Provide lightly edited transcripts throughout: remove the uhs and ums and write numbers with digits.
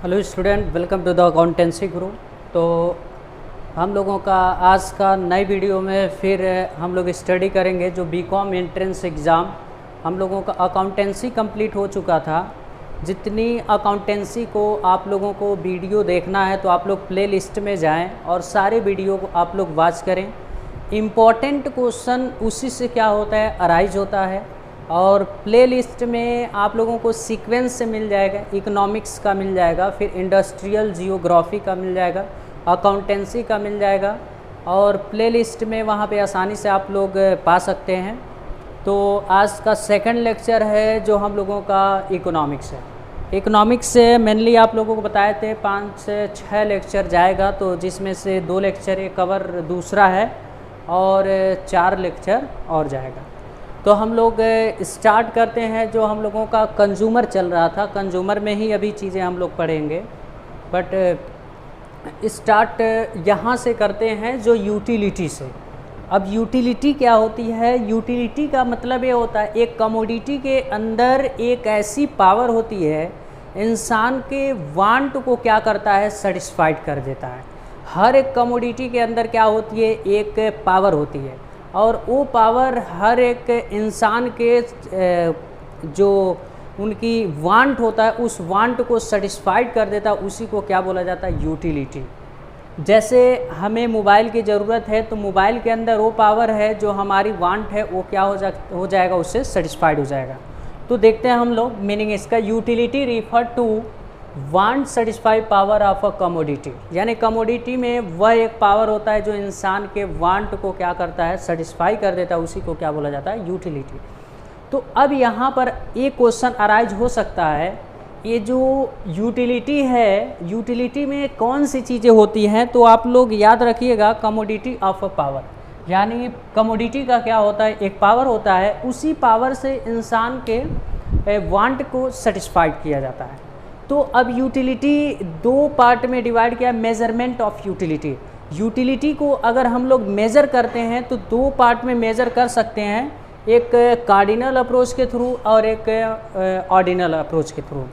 Hello student, welcome to the accountancy guru. तो हम लोगों का आज का नई वीडियो में फिर हम लोग स्टडी करेंगे जो बीकॉम एंट्रेंस एग्ज़ाम। हम लोगों का अकाउंटेंसी कंप्लीट हो चुका था। जितनी अकाउंटेंसी को आप लोगों को वीडियो देखना है तो आप लोग प्ले लिस्ट में जाएं और सारे वीडियो को आप लोग वॉच करें। इम्पॉर्टेंट क्वेश्चन उसी से क्या होता है, अराइज होता है। और प्ले लिस्ट में आप लोगों को सीक्वेंस से मिल जाएगा, इकोनॉमिक्स का मिल जाएगा, फिर इंडस्ट्रियल जियोग्राफी का मिल जाएगा, अकाउंटेंसी का मिल जाएगा। और प्ले लिस्ट में वहाँ पे आसानी से आप लोग पा सकते हैं। तो आज का सेकंड लेक्चर है जो हम लोगों का इकोनॉमिक्स है। इकोनॉमिक्स से मेनली आप लोगों को बताए थे 5 से 6 लेक्चर जाएगा, तो जिसमें से 2 लेक्चर ये कवर दूसरा है और 4 लेक्चर और जाएगा। तो हम लोग स्टार्ट करते हैं। जो हम लोगों का कंज्यूमर चल रहा था, कंज्यूमर में ही अभी चीज़ें हम लोग पढ़ेंगे, बट स्टार्ट यहाँ से करते हैं जो यूटिलिटी से। अब यूटिलिटी क्या होती है? यूटिलिटी का मतलब ये होता है एक कमोडिटी के अंदर एक ऐसी पावर होती है, इंसान के वांट को क्या करता है, सेटिस्फाइड कर देता है। हर एक कमोडिटी के अंदर क्या होती है, एक पावर होती है, और वो पावर हर एक इंसान के जो उनकी वांट होता है उस वांट को सेटिस्फाइड कर देता है। उसी को क्या बोला जाता है, यूटिलिटी। जैसे हमें मोबाइल की ज़रूरत है तो मोबाइल के अंदर वो पावर है जो हमारी वांट है वो क्या हो जाएगा, उससे सेटिस्फाइड हो जाएगा। तो देखते हैं हम लोग मीनिंग इसका। Utility refer to want satisfy power of a commodity, यानी कमोडिटी में वह एक पावर होता है जो इंसान के वांट को क्या करता है, सेटिस्फाई कर देता है। उसी को क्या बोला जाता है, यूटिलिटी। तो अब यहाँ पर एक क्वेश्चन अराइज हो सकता है, ये जो यूटिलिटी है, यूटिलिटी में कौन सी चीज़ें होती हैं? तो आप लोग याद रखिएगा, कमोडिटी ऑफ अ पावर, यानी कमोडिटी का क्या होता है, एक पावर होता है, उसी पावर से इंसान के वांट को सेटिस्फाइड किया जाता है। तो अब यूटिलिटी 2 पार्ट में डिवाइड किया, मेजरमेंट ऑफ यूटिलिटी। यूटिलिटी को अगर हम लोग मेज़र करते हैं तो 2 पार्ट में मेज़र कर सकते हैं, एक कार्डिनल अप्रोच के थ्रू और एक ऑर्डिनल अप्रोच के थ्रू।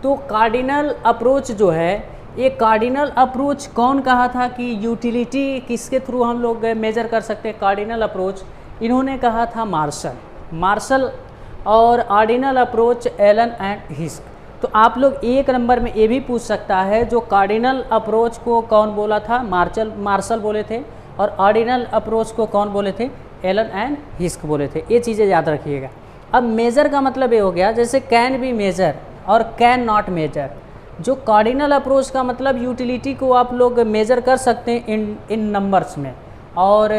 तो कार्डिनल अप्रोच जो है, ये कार्डिनल अप्रोच कौन कहा था कि यूटिलिटी किसके थ्रू हम लोग मेज़र कर सकते हैं? कार्डिनल अप्रोच इन्होंने कहा था मार्शल, और ऑर्डिनल अप्रोच एलन एंड हिस्क। तो आप लोग एक नंबर में ये भी पूछ सकता है, जो कार्डिनल अप्रोच को कौन बोला था? मार्शल बोले थे, और ऑर्डिनल अप्रोच को कौन बोले थे? एलन एंड हिस्क बोले थे। ये चीज़ें याद रखिएगा। अब मेज़र का मतलब ये हो गया, जैसे कैन बी मेजर और कैन नॉट मेजर। जो कार्डिनल अप्रोच का मतलब यूटिलिटी को आप लोग मेज़र कर सकते हैं इन नंबर्स में, और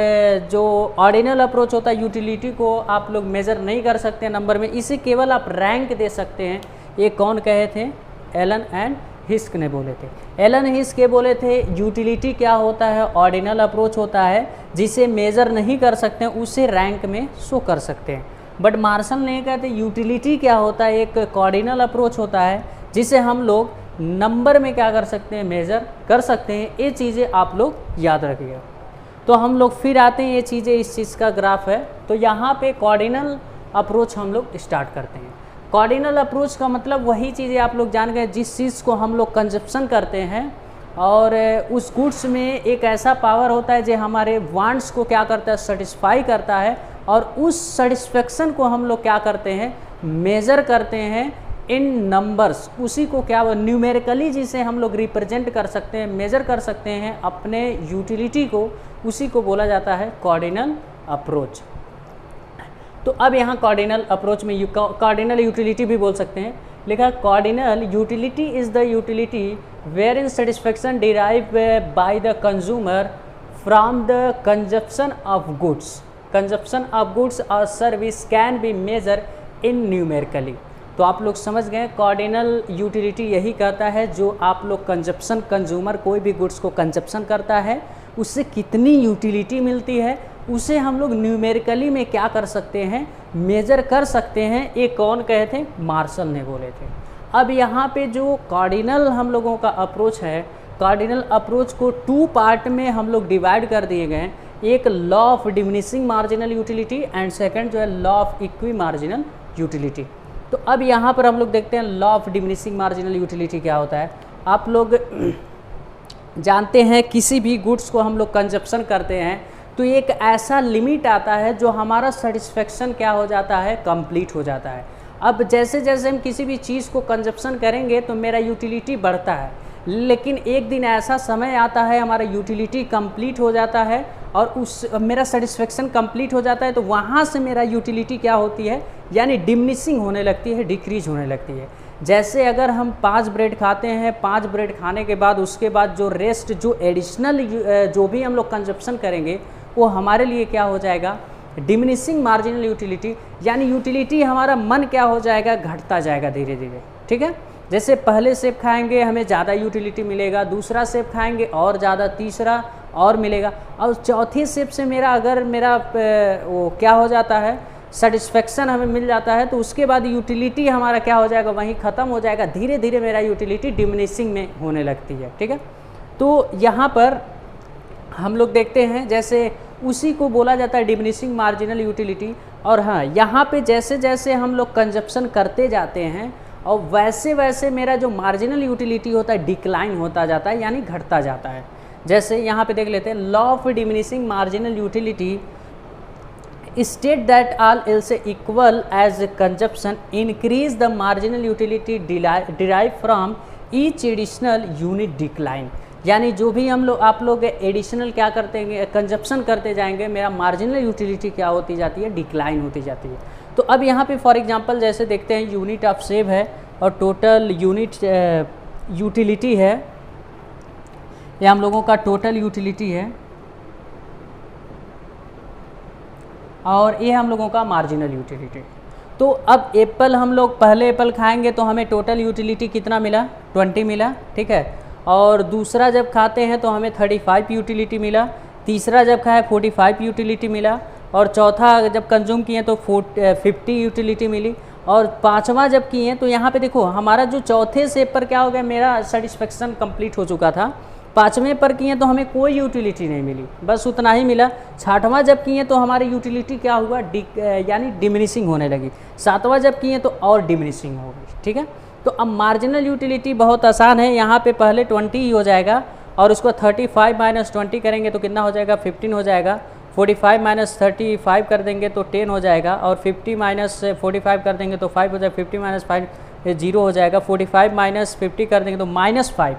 जो ऑर्डिनल अप्रोच होता है यूटिलिटी को आप लोग मेज़र नहीं कर सकते नंबर में, इसे केवल आप रैंक दे सकते हैं। ये कौन कहे थे? एलन एंड हिस्क ने बोले थे। एलन हिस्क के बोले थे यूटिलिटी क्या होता है, ऑर्डिनल अप्रोच होता है, जिसे मेज़र नहीं कर सकते हैं उसे रैंक में शो कर सकते हैं। बट मार्शल ने कहते यूटिलिटी क्या होता है, एक कार्डिनल अप्रोच होता है जिसे हम लोग नंबर में क्या कर सकते हैं, मेज़र कर सकते हैं। ये चीज़ें आप लोग याद रखिएगा। तो हम लोग फिर आते हैं, ये चीज़ें इस चीज़ का ग्राफ है। तो यहाँ पे कार्डिनल अप्रोच हम लोग स्टार्ट करते हैं। कार्डिनल अप्रोच का मतलब वही चीज़ें आप लोग जान गए, जिस चीज़ को हम लोग कंजप्शन करते हैं, और उस गुड्स में एक ऐसा पावर होता है जो हमारे वांट्स को क्या करता है, सेटिस्फाई करता है, और उस सेटिस्फेक्शन को हम लोग क्या करते हैं, मेज़र करते हैं इन नंबर्स। उसी को क्या न्यूमेरिकली जिसे हम लोग रिप्रेजेंट कर सकते हैं, मेज़र कर सकते हैं अपने यूटिलिटी को, उसी को बोला जाता है कार्डिनल अप्रोच। तो अब यहाँ कार्डिनल अप्रोच में कार्डिनल यूटिलिटी भी बोल सकते हैं। लिखा cardinal utility is the utility where in satisfaction derive by the consumer from the consumption of goods और service can be measure in numerically. तो आप लोग समझ गए, कार्डिनल यूटिलिटी यही कहता है जो आप लोग कंज्यूमर कोई भी गुड्स को कंजप्शन करता है, उससे कितनी यूटिलिटी मिलती है, उसे हम लोग न्यूमेरिकली में क्या कर सकते हैं, मेज़र कर सकते हैं। ये कौन कहे थे? मार्शल ने बोले थे। अब यहाँ पे जो कार्डिनल हम लोगों का अप्रोच है, कार्डिनल अप्रोच को 2 पार्ट में हम लोग डिवाइड कर दिए गए। एक law of diminishing marginal utility and second जो है law of equi marginal utility. तो अब यहाँ पर हम लोग देखते हैं law of diminishing marginal utility क्या होता है। आप लोग जानते हैं किसी भी गुड्स को हम लोग कंजप्शन करते हैं तो एक ऐसा लिमिट आता है जो हमारा सेटिस्फेक्शन क्या हो जाता है, कंप्लीट हो जाता है। अब जैसे जैसे हम किसी भी चीज़ को कंजप्शन करेंगे तो मेरा यूटिलिटी बढ़ता है, लेकिन एक दिन ऐसा समय आता है हमारा यूटिलिटी कंप्लीट हो जाता है और उस मेरा सेटिस्फेक्शन कंप्लीट हो जाता है, तो वहाँ से मेरा यूटिलिटी क्या होती है, यानी डिमिनिशिंग होने लगती है, डिक्रीज होने लगती है। जैसे अगर हम 5 ब्रेड खाते हैं, 5 ब्रेड खाने के बाद उसके बाद जो रेस्ट जो एडिशनल जो भी हम लोग कंजप्शन करेंगे वो हमारे लिए क्या हो जाएगा, डिमिनिशिंग मार्जिनल यूटिलिटी, यानी यूटिलिटी हमारा मन क्या हो जाएगा, घटता जाएगा धीरे धीरे। ठीक है, जैसे पहले सेब खाएंगे हमें ज़्यादा यूटिलिटी मिलेगा, दूसरा सेब खाएंगे और ज़्यादा, तीसरा और मिलेगा, और चौथे सेब से अगर मेरा वो क्या हो जाता है, सेटिस्फेक्शन हमें मिल जाता है, तो उसके बाद यूटिलिटी हमारा क्या हो जाएगा, वहीं ख़त्म हो जाएगा। धीरे धीरे मेरा यूटिलिटी डिमिनिशिंग में होने लगती है। ठीक है, तो यहाँ पर हम लोग देखते हैं जैसे उसी को बोला जाता है डिमिनिशिंग मार्जिनल यूटिलिटी। और हाँ, यहाँ पे जैसे जैसे हम लोग कंजप्शन करते जाते हैं और वैसे वैसे मेरा जो मार्जिनल यूटिलिटी होता है डिक्लाइन होता जाता है, यानी घटता जाता है। जैसे यहाँ पे देख लेते हैं, law of diminishing marginal utility state that all else equal as consumption increase the marginal utility derive from each additional unit decline, यानी जो भी आप लोग एडिशनल क्या करते हैं, कंजप्शन करते जाएंगे, मेरा मार्जिनल यूटिलिटी क्या होती जाती है, डिक्लाइन होती जाती है। तो अब यहाँ पे फॉर एग्जांपल जैसे देखते हैं यूनिट ऑफ सेव है और टोटल यूनिट यूटिलिटी है, ये हम लोगों का टोटल यूटिलिटी है और ये हम लोगों का मार्जिनल यूटिलिटी। तो अब एप्पल हम लोग पहले एप्पल खाएंगे तो हमें टोटल यूटिलिटी कितना मिला, 20 मिला। ठीक है, और दूसरा जब खाते हैं तो हमें 35 यूटिलिटी मिला, तीसरा जब खाए 45 यूटिलिटी मिला, और चौथा जब कंज्यूम किए तो 50 यूटिलिटी मिली, और पांचवा जब किए तो यहाँ पे देखो हमारा जो चौथे सेब पर क्या हो गया, मेरा सेटिस्फेक्शन कंप्लीट हो चुका था। पाँचवें पर किए तो हमें कोई यूटिलिटी नहीं मिली, बस उतना ही मिला। छठवां जब किए तो हमारी यूटिलिटी क्या हुआ, यानी डिमिनिशिंग होने लगी। सातवां जब किए तो और डिमिनिशिंग हो गई। ठीक है, तो अब मार्जिनल यूटिलिटी बहुत आसान है, यहाँ पे पहले 20 ही हो जाएगा और उसको 35 माइनस 20 करेंगे तो कितना हो जाएगा, 15 हो जाएगा। 45 माइनस 35 कर देंगे तो 10 हो जाएगा, और 50 माइनस 45 कर देंगे तो 5 हो जाएगा। 50 माइनस 5 0 हो जाएगा। 45 माइनस 50 कर देंगे तो -5,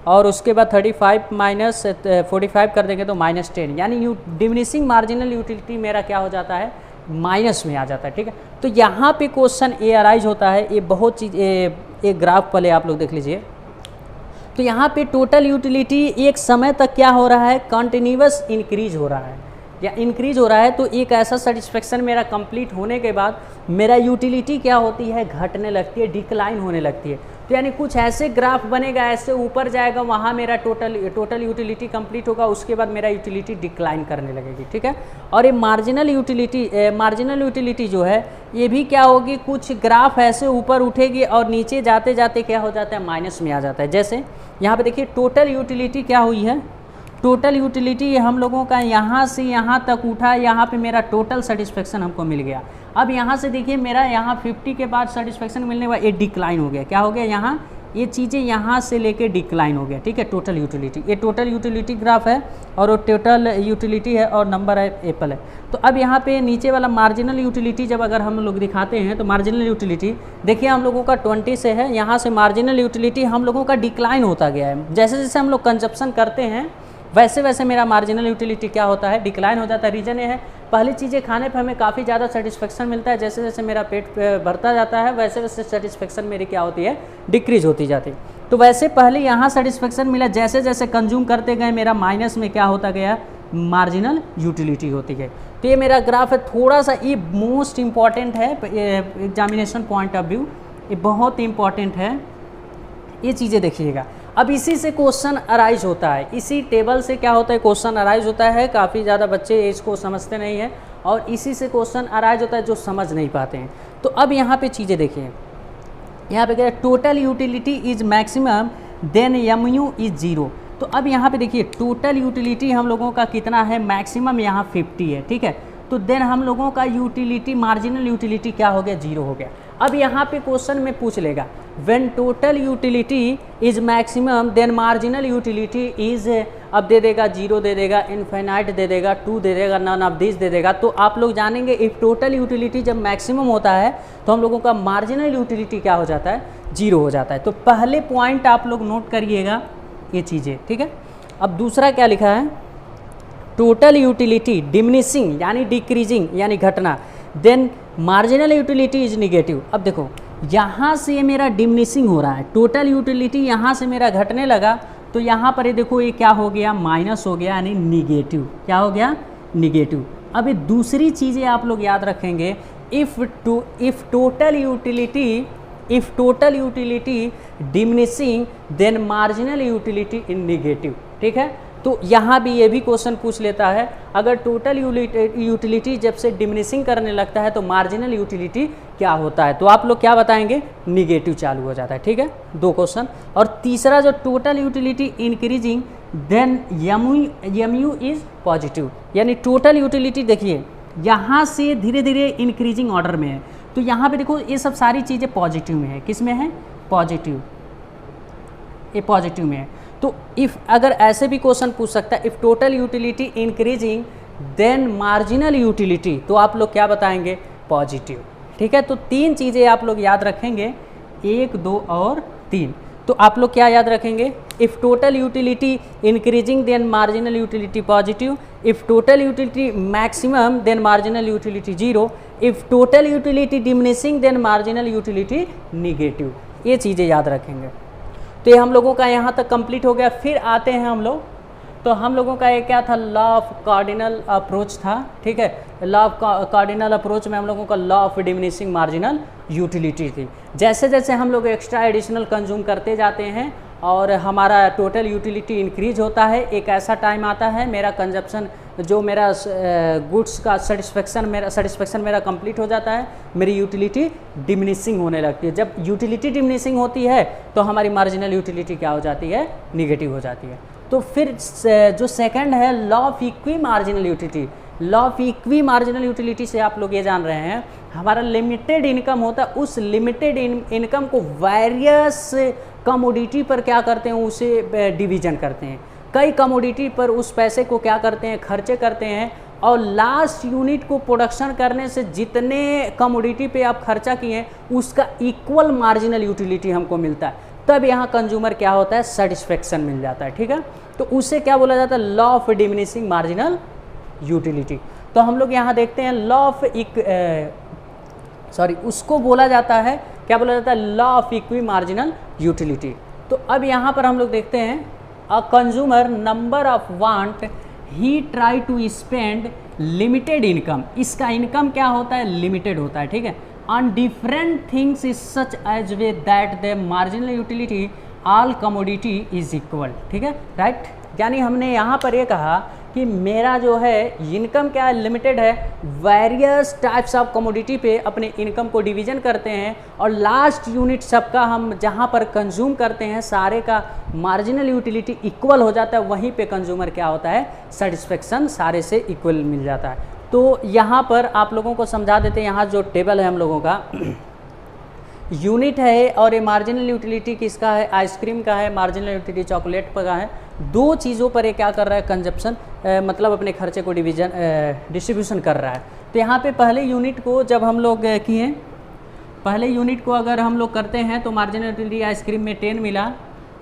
और उसके बाद 35 माइनस 45 कर देंगे तो -10, यानी डिमिनिशिंग मार्जिनल यूटिलिटी मेरा क्या हो जाता है, माइनस में आ जाता है। ठीक है, तो यहाँ पे क्वेश्चन ए अराइज होता है, ये बहुत चीज़ एक ग्राफ पहले आप लोग देख लीजिए। तो यहाँ पे टोटल यूटिलिटी एक समय तक क्या हो रहा है, कंटिन्यूअस इंक्रीज हो रहा है या इंक्रीज हो रहा है। तो एक ऐसा सेटिस्फेक्शन मेरा कंप्लीट होने के बाद मेरा यूटिलिटी क्या होती है, घटने लगती है, डिक्लाइन होने लगती है। तो यानी कुछ ऐसे ग्राफ बनेगा, ऐसे ऊपर जाएगा, वहाँ मेरा टोटल यूटिलिटी कंप्लीट होगा, उसके बाद मेरा यूटिलिटी डिक्लाइन करने लगेगी। ठीक है, और ये मार्जिनल यूटिलिटी जो है ये भी क्या होगी, कुछ ग्राफ ऐसे ऊपर उठेगी और नीचे जाते जाते क्या हो जाता है, माइनस में आ जाता है। जैसे यहाँ पे देखिए टोटल यूटिलिटी क्या हुई है, टोटल यूटिलिटी हम लोगों का यहाँ से यहाँ तक उठा, यहाँ पे मेरा टोटल सेटिस्फेक्शन हमको मिल गया। अब यहाँ से देखिए मेरा यहाँ 50 के बाद सेटिस्फेक्शन मिलने के बाद ये डिक्लाइन हो गया। क्या हो गया, यहाँ ये चीज़ें यहाँ से लेके डिक्लाइन हो गया। ठीक है, टोटल यूटिलिटी, ये टोटल यूटिलिटी ग्राफ है और वो टोटल यूटिलिटी है और नंबर है एप्पल है। तो अब यहाँ पे नीचे वाला मार्जिनल यूटिलिटी जब अगर हम लोग दिखाते हैं तो मार्जिनल यूटिलिटी देखिए हम लोगों का 20 से है, यहाँ से मार्जिनल यूटिलिटी हम लोगों का डिक्लाइन होता गया है। जैसे जैसे हम लोग कंजप्शन करते हैं वैसे वैसे मेरा मार्जिनल यूटिलिटी क्या होता है, डिक्लाइन हो जाता है। रीज़न ये है, पहली चीज़ें खाने पे हमें काफ़ी ज़्यादा सेटिस्फेक्शन मिलता है, जैसे जैसे मेरा पेट भरता जाता है वैसे वैसे सेटिस्फेक्शन मेरी क्या होती है, डिक्रीज होती जाती है। तो वैसे पहले यहाँ सेटिस्फेक्शन मिला, जैसे जैसे कंज्यूम करते गए मेरा माइनस में क्या होता गया, मार्जिनल यूटिलिटी होती गई। तो ये मेरा ग्राफ है, थोड़ा सा ये मोस्ट इम्पॉर्टेंट है एग्जामिनेशन पॉइंट ऑफ व्यू, ये बहुत इंपॉर्टेंट है, ये चीज़ें देखिएगा। अब इसी से क्वेश्चन अराइज होता है, इसी टेबल से क्या होता है, क्वेश्चन अराइज होता है। काफ़ी ज़्यादा बच्चे इसको समझते नहीं हैं और इसी से क्वेश्चन अराइज होता है जो समझ नहीं पाते हैं। तो अब यहाँ पे चीज़ें देखिए, यहाँ पे क्या है, total utility is maximum then MU is 0। तो अब यहाँ पे देखिए टोटल यूटिलिटी हम लोगों का कितना है, मैक्सिमम यहाँ 50 है। ठीक है, तो देन हम लोगों का यूटिलिटी, मार्जिनल यूटिलिटी क्या हो गया, 0 हो गया। अब यहाँ पे क्वेश्चन में पूछ लेगा when total utility is maximum then marginal utility is, अब दे देगा 0 दे देगा, इनफाइनाइट दे देगा, 2 दे देगा, नन ऑफ दिस दे देगा। तो आप लोग जानेंगे इफ टोटल यूटिलिटी जब मैक्सिमम होता है तो हम लोगों का मार्जिनल यूटिलिटी क्या हो जाता है, 0 हो जाता है। तो पहले पॉइंट आप लोग नोट करिएगा ये चीज़ें, ठीक है। अब दूसरा क्या लिखा है, टोटल यूटिलिटी डिमिनिशिंग यानी डिक्रीजिंग यानी घटना, then marginal utility is negative. अब देखो यहाँ से ये मेरा डिमिनिशिंग हो रहा है, टोटल यूटिलिटी यहाँ से मेरा घटने लगा, तो यहाँ पर ये देखो ये क्या हो गया, माइनस हो गया यानी निगेटिव। क्या हो गया, निगेटिव। अब ये दूसरी चीज़ें आप लोग याद रखेंगे, if total utility diminishing then marginal utility in negative, ठीक है। तो यहाँ भी ये भी क्वेश्चन पूछ लेता है, अगर टोटल यूटिलिटी जब से डिमिनिशिंग करने लगता है तो मार्जिनल यूटिलिटी क्या होता है, तो आप लोग क्या बताएंगे, निगेटिव चालू हो जाता है, ठीक है। 2 क्वेश्चन। और तीसरा जो total utility increasing then U is positive, यानी टोटल यूटिलिटी देखिए यहाँ से धीरे धीरे इंक्रीजिंग ऑर्डर में है, तो यहाँ पे देखो ये सब सारी चीज़ें पॉजिटिव में है। किस में है, पॉजिटिव, ये पॉजिटिव में है। तो इफ़ अगर ऐसे भी क्वेश्चन पूछ सकता है, if total utility increasing then marginal utility, तो आप लोग क्या बताएंगे, पॉजिटिव, ठीक है। तो 3 चीज़ें आप लोग याद रखेंगे, 1, 2 और 3। तो आप लोग क्या याद रखेंगे, if total utility increasing then marginal utility positive, if total utility maximum then marginal utility 0, if total utility diminishing then marginal utility negative. ये चीज़ें याद रखेंगे। तो ये हम लोगों का यहाँ तक कंप्लीट हो गया। फिर आते हैं हम लोग, तो हम लोगों का ये क्या था, लॉ ऑफ कार्डिनल अप्रोच था, ठीक है। लॉ ऑफ कार्डिनल अप्रोच में हम लोगों का law of diminishing marginal utility थी। जैसे जैसे हम लोग एक्स्ट्रा एडिशनल कंज्यूम करते जाते हैं और हमारा टोटल यूटिलिटी इंक्रीज होता है, एक ऐसा टाइम आता है मेरा कंजप्शन, जो मेरा गुड्स का सेटिस्फेक्शन मेरा कंप्लीट हो जाता है, मेरी यूटिलिटी डिमिनिशिंग होने लगती है। जब यूटिलिटी डिमिनिशिंग होती है तो हमारी मार्जिनल यूटिलिटी क्या हो जाती है, निगेटिव हो जाती है। तो फिर जो सेकंड है law of equi marginal utility, law of equi marginal utility से आप लोग ये जान रहे हैं, हमारा लिमिटेड इनकम होता है, उस लिमिटेड इनकम को वेरियस कमोडिटी पर क्या करते हैं, उसे डिवीजन करते हैं। कई कमोडिटी पर उस पैसे को क्या करते हैं, खर्चे करते हैं, और लास्ट यूनिट को प्रोडक्शन करने से जितने कमोडिटी पे आप खर्चा किए हैं उसका इक्वल मार्जिनल यूटिलिटी हमको मिलता है। तब यहाँ कंज्यूमर क्या होता है, सेटिस्फेक्शन मिल जाता है, ठीक है। तो उसे क्या बोला जाता है, law of diminishing marginal utility. तो हम लोग यहाँ देखते हैं लॉ ऑफ उसको बोला जाता है, क्या बोला जाता है, law of equi marginal utility. तो अब यहाँ पर हम लोग देखते हैं, a consumer number of want he try to spend limited income, इसका इनकम क्या होता है, लिमिटेड होता है, ठीक है, on different things is such as way that the marginal utility all commodity is equal, ठीक है, राइट। यानी हमने यहाँ पर ये कहा कि मेरा जो है इनकम क्या है, लिमिटेड है, वेरियस टाइप्स ऑफ कमोडिटी पे अपने इनकम को डिवीजन करते हैं, और लास्ट यूनिट सबका हम जहाँ पर कंज्यूम करते हैं सारे का मार्जिनल यूटिलिटी इक्वल हो जाता है, वहीं पे कंज्यूमर क्या होता है, सेटिस्फेक्शन सारे से इक्वल मिल जाता है। तो यहाँ पर आप लोगों को समझा देते हैं, यहाँ जो टेबल है हम लोगों का यूनिट है, और ये मार्जिनल यूटिलिटी किसका है, आइसक्रीम का है, मार्जिनल यूटिलिटी चॉकलेट का है। 2 चीज़ों पर ये क्या कर रहा है, कंजप्शन मतलब अपने खर्चे को डिस्ट्रीब्यूशन कर रहा है। तो यहाँ पे पहले यूनिट को जब हम लोग किए, पहले यूनिट को अगर हम लोग करते हैं तो मार्जिनल यूटिलिटी आइसक्रीम में 10 मिला,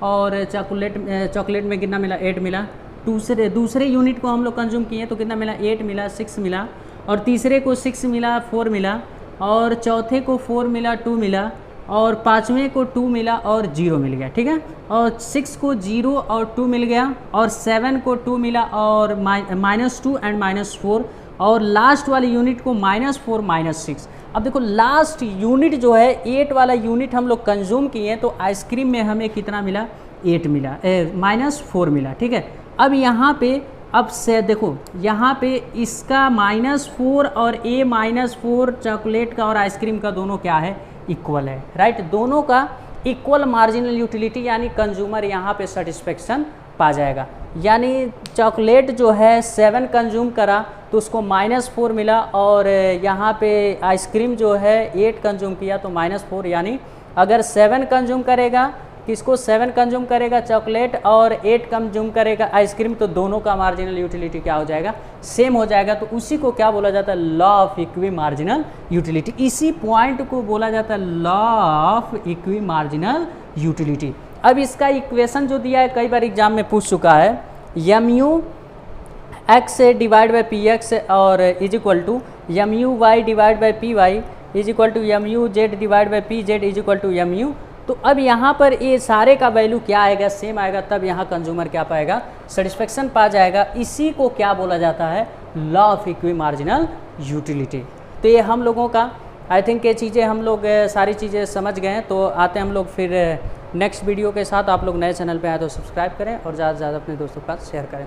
और चॉकलेट में कितना मिला, 8 मिला। दूसरे यूनिट को हम लोग कंज्यूम किए तो कितना मिला, 8 मिला, 6 मिला, और तीसरे को 6 मिला, 4 मिला, और चौथे को 4 मिला, 2 मिला, और पाँचवें को 2 मिला और 0 मिल गया, ठीक है। और 6 को 0 और 2 मिल गया, और 7 को 2 मिला और -2 एंड -4, और लास्ट वाले यूनिट को -4 -6। अब देखो लास्ट यूनिट जो है 8 वाला यूनिट हम लोग कंज्यूम किए, तो आइसक्रीम में हमें कितना मिला, 8 मिला, -4 मिला, ठीक है। अब यहाँ पे अब से देखो यहाँ पे इसका -4 और -4 चॉकलेट का और आइसक्रीम का दोनों क्या है, इक्वल है, राइट। दोनों का इक्वल मार्जिनल यूटिलिटी, यानी कंज्यूमर यहाँ पे सेटिस्फेक्शन पा जाएगा। यानी चॉकलेट जो है 7 कंज्यूम करा तो उसको -4 मिला, और यहाँ पे आइसक्रीम जो है 8 कंज्यूम किया तो -4, यानी अगर 7 कंज्यूम करेगा, किसको 7 कंज्यूम करेगा चॉकलेट और 8 कंज्यूम करेगा आइसक्रीम, तो दोनों का मार्जिनल यूटिलिटी क्या हो जाएगा, सेम हो जाएगा। तो उसी को क्या बोला जाता है, law of equi marginal utility. इसी पॉइंट को बोला जाता है law of equi marginal utility. अब इसका इक्वेशन जो दिया है कई बार एग्जाम में पूछ चुका है, M U X divide by P X और is equal to M U Y divide by P Y is equal to M U Z divide by P Z is equal to M U. तो अब यहाँ पर ये सारे का value क्या आएगा, सेम आएगा, तब यहाँ कंज्यूमर क्या पाएगा, सेटिस्फेक्शन पा जाएगा। इसी को क्या बोला जाता है, law of equi marginal utility. तो ये हम लोगों का आई थिंक ये चीज़ें हम लोग सारी चीज़ें समझ गए हैं। तो आते हैं हम लोग फिर नेक्स्ट वीडियो के साथ। आप लोग नए चैनल पे आए तो सब्सक्राइब करें और ज़्यादा से ज़्यादा अपने दोस्तों के साथ शेयर करें।